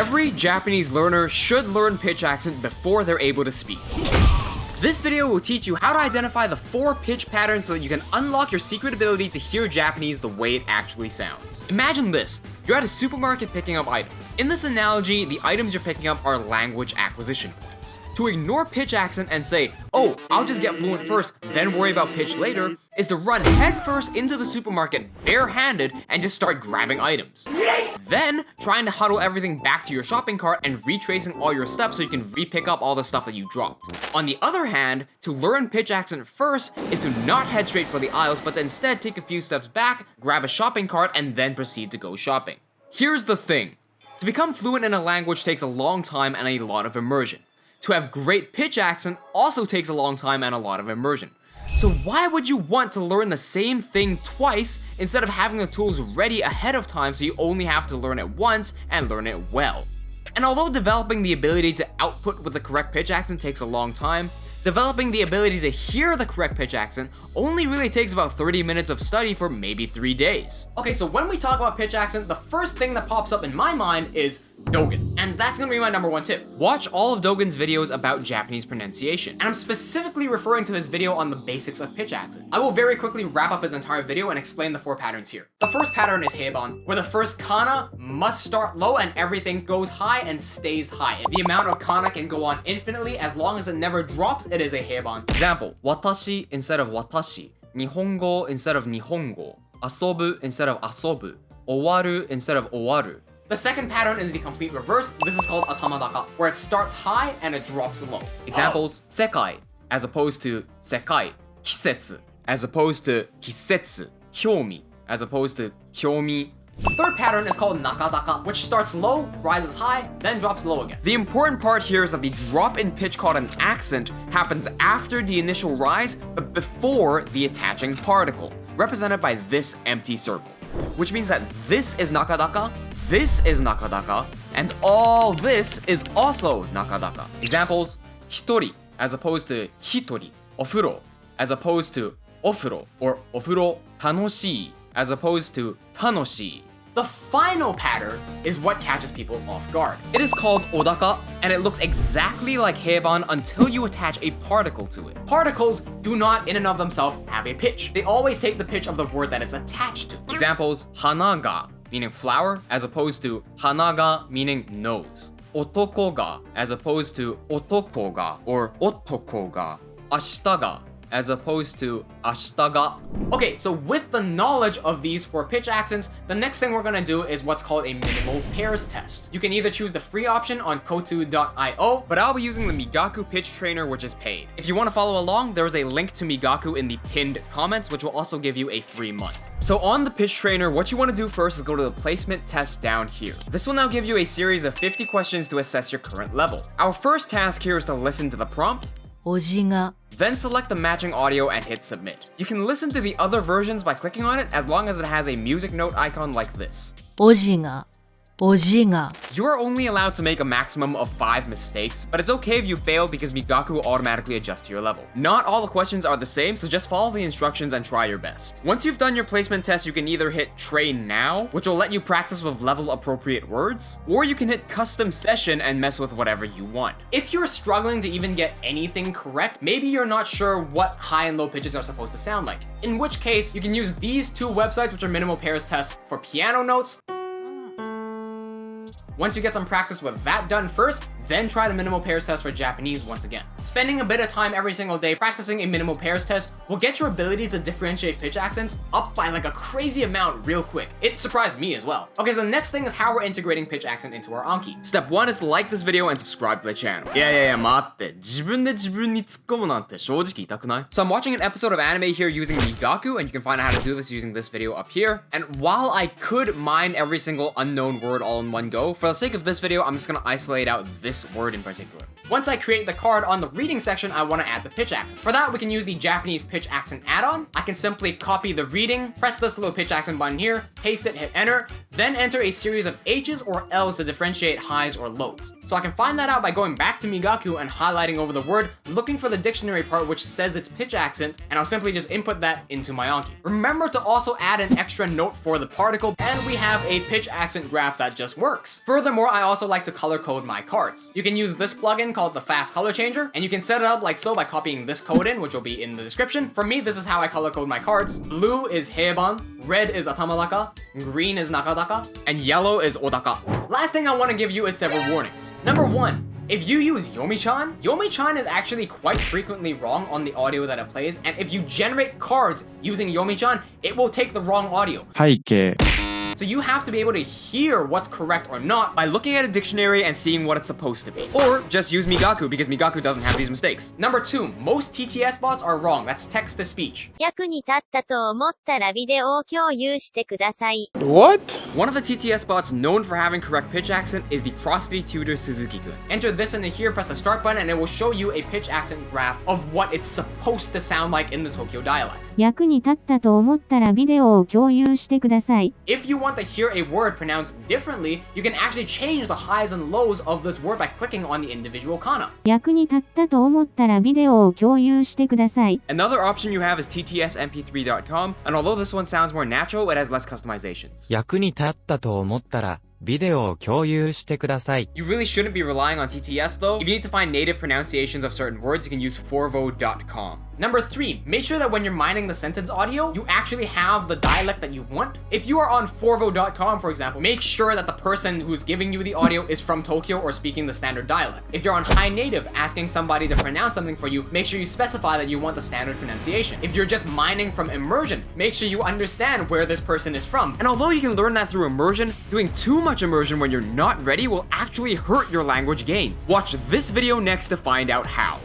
Every Japanese learner should learn pitch accent before they're able to speak. This video will teach you how to identify the 4 pitch patterns so that you can unlock your secret ability to hear Japanese the way it actually sounds. Imagine this. You're at a supermarket picking up items. In this analogy, the items you're picking up are language acquisition points. To ignore pitch accent and say, oh, I'll just get fluent first, then worry about pitch later, is to run headfirst into the supermarket barehanded and just start grabbing items. Then, trying to huddle everything back to your shopping cart and retracing all your steps so you can re-pick up all the stuff that you dropped. On the other hand, to learn pitch accent first is to not head straight for the aisles, but to instead take a few steps back, grab a shopping cart, and then proceed to go shopping. Here's the thing. To become fluent in a language takes a long time and a lot of immersion. To have great pitch accent also takes a long time and a lot of immersion. So why would you want to learn the same thing twice instead of having the tools ready ahead of time so you only have to learn it once and learn it well? And although developing the ability to output with the correct pitch accent takes a long time, developing the ability to hear the correct pitch accent only really takes about 30 minutes of study for maybe 3 days. Okay, so when we talk about pitch accent, the first thing that pops up in my mind is Dogen. And that's gonna be my number 1 tip. Watch all of Dogen's videos about Japanese pronunciation. And I'm specifically referring to his video on the basics of pitch accent. I will very quickly wrap up his entire video and explain the 4 patterns here. The first pattern is heiban, where the first kana must start low and everything goes high and stays high. The amount of kana can go on infinitely as long as it never drops, it is a heiban. Example, watashi instead of watashi, nihongo instead of nihongo, asobu instead of asobu, owaru instead of owaru. The second pattern is the complete reverse. This is called atamadaka, where it starts high and it drops low. Examples, sekai as opposed to sekai, hisetsu as opposed to hisetsu, hyomi as opposed to hyomi. The third pattern is called nakadaka, which starts low, rises high, then drops low again. The important part here is that the drop in pitch called an accent happens after the initial rise, but before the attaching particle, represented by this empty circle. Which means that this is nakadaka, this is nakadaka, and all this is also nakadaka. Examples, hitori as opposed to hitori, ofuro as opposed to ofuro, or ofuro tanoshii as opposed to tanoshii. The final pattern is what catches people off guard. It is called odaka, and it looks exactly like heiban until you attach a particle to it. Particles do not in and of themselves have a pitch. They always take the pitch of the word that it's attached to. Examples, hanaga, meaning flower, as opposed to hanaga, meaning nose. Otoko ga, as opposed to otoko ga, or otoko ga. Ashita ga, as opposed to ashitaga. Okay, so with the knowledge of these 4 pitch accents, the next thing we're gonna do is what's called a minimal pairs test. You can either choose the free option on kotu.io, but I'll be using the Migaku pitch trainer, which is paid. If you want to follow along, there is a link to Migaku in the pinned comments, which will also give you a free month. So on the pitch trainer, what you want to do first is go to the placement test down here. This will now give you a series of 50 questions to assess your current level. Our first task here is to listen to the prompt, then select the matching audio and hit submit. You can listen to the other versions by clicking on it as long as it has a music note icon like this. You are only allowed to make a maximum of 5 mistakes, but it's okay if you fail because Migaku will automatically adjust to your level. Not all the questions are the same, so just follow the instructions and try your best. Once you've done your placement test, you can either hit train now, which will let you practice with level appropriate words, or you can hit custom session and mess with whatever you want. If you're struggling to even get anything correct, maybe you're not sure what high and low pitches are supposed to sound like, in which case you can use these 2 websites, which are minimal pairs tests for piano notes. Once you get some practice with that done first, then try the minimal pairs test for Japanese once again. Spending a bit of time every single day practicing a minimal pairs test will get your ability to differentiate pitch accents up by like a crazy amount real quick. It surprised me as well. Okay, so the next thing is how we're integrating pitch accent into our Anki. Step 1 is to like this video and subscribe to the channel. So I'm watching an episode of anime here using Migaku, and you can find out how to do this using this video up here. And while I could mine every single unknown word all in one go, for the sake of this video, I'm just gonna isolate out this word in particular. Once I create the card on the reading section, I want to add the pitch accent. For that, we can use the Japanese pitch accent add-on. I can simply copy the reading, press this little pitch accent button here, paste it, hit enter, then enter a series of H's or L's to differentiate highs or lows. So I can find that out by going back to Migaku and highlighting over the word, looking for the dictionary part which says it's pitch accent, and I'll simply just input that into my Anki. Remember to also add an extra note for the particle, and we have a pitch accent graph that just works. For Furthermore, I also like to color code my cards. You can use this plugin called the Fast Color Changer, and you can set it up like so by copying this code in, which will be in the description. For me, this is how I color code my cards. Blue is heiban, red is atamadaka, green is nakadaka, and yellow is odaka. Last thing I want to give you is several warnings. Number 1. If you use Yomi-chan, Yomi-chan is actually quite frequently wrong on the audio that it plays, and if you generate cards using Yomi-chan, it will take the wrong audio. 背景 So you have to be able to hear what's correct or not by looking at a dictionary and seeing what it's supposed to be. Or just use Migaku because Migaku doesn't have these mistakes. Number 2, most TTS bots are wrong. That's text to speech. 役に立ったと思ったらビデオを共有してください。 What? One of the TTS bots known for having correct pitch accent is the Prosody Tutor Suzuki-kun. Enter this into here, press the start button, and it will show you a pitch accent graph of what it's supposed to sound like in the Tokyo dialect. 役に立ったと思ったらビデオを共有してください。 If you want to hear a word pronounced differently, you can actually change the highs and lows of this word by clicking on the individual kana. 役に立ったと思ったらビデオを共有してください。 Another option you have is ttsmp3.com, and although this one sounds more natural, it has less customizations. 役に立ったと思ったらビデオを共有してください。 You really shouldn't be relying on TTS though. If you need to find native pronunciations of certain words, you can use forvo.com. Number 3, make sure that when you're mining the sentence audio, you actually have the dialect that you want. If you are on forvo.com, for example, make sure that the person who's giving you the audio is from Tokyo or speaking the standard dialect. If you're on High Native asking somebody to pronounce something for you, make sure you specify that you want the standard pronunciation. If you're just mining from immersion, make sure you understand where this person is from. And although you can learn that through immersion, doing too much immersion when you're not ready will actually hurt your language gains. Watch this video next to find out how.